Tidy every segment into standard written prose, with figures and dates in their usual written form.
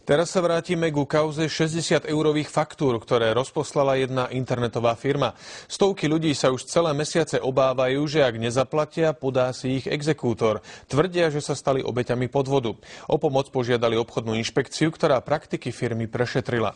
Teraz sa vrátime ku kauze 60-eurových faktúr, ktoré rozposlala jedna internetová firma. Stovky ľudí sa už celé mesiace obávajú, že ak nezaplatia, podá si ich exekútor. Tvrdia, že sa stali obeťami podvodu. O pomoc požiadali obchodnú inšpekciu, ktorá praktiky firmy prešetrila.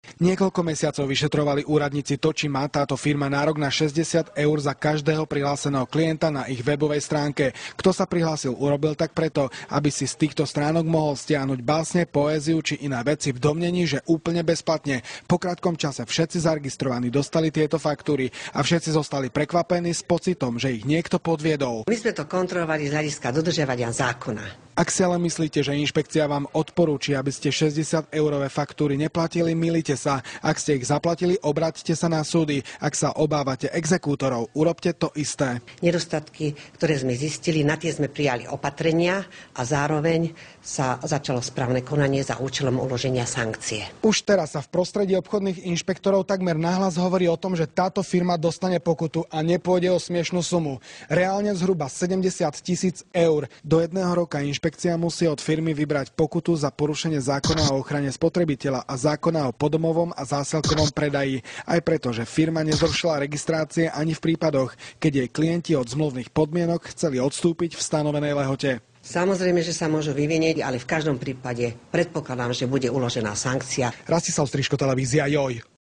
Niekoľko mesiacov vyšetrovali úradníci to, či má táto firma nárok na 60 eur za každého prihláseného klienta na ich webovej stránke. Kto sa prihlásil, urobil tak preto, aby si z týchto stránok mohol stiahnuť básne, poéziu či iné veci v domnení, že úplne bezplatne. Po krátkom čase všetci zaregistrovaní dostali tieto faktúry a všetci zostali prekvapení s pocitom, že ich niekto podviedol. My sme to kontrolovali z hľadiska dodržiavania zákona. Ak si ale myslíte, že inšpekcia vám odporúči, aby ste 60-eurové faktúry neplatili, mýlite sa. Ak ste ich zaplatili, obráťte sa na súdy. Ak sa obávate exekútorov, urobte to isté. Nedostatky, ktoré sme zistili, na tie sme prijali opatrenia a zároveň sa začalo správne konanie za účelom uloženia sankcie. Už teraz sa v prostredí obchodných inšpektorov takmer nahlas hovorí o tom, že táto firma dostane pokutu a nepôjde o smiešnú sumu. Reálne zhruba 70 000 eur. Do 1 roka inšpekcia musí od firmy vybrať pokutu za porušenie zákona o ochrane spotrebiteľa a zákona o podomovom a zásielkovom predaji. Aj preto, že firma nezrušila registrácie ani v prípadoch, keď jej klienti od zmluvných podmienok chceli odstúpiť v stanovenej lehote. Samozrejme, že sa môžu vyvinieť, ale v každom prípade predpokladám, že bude uložená sankcia. Rastislav Striško, televízia JOJ.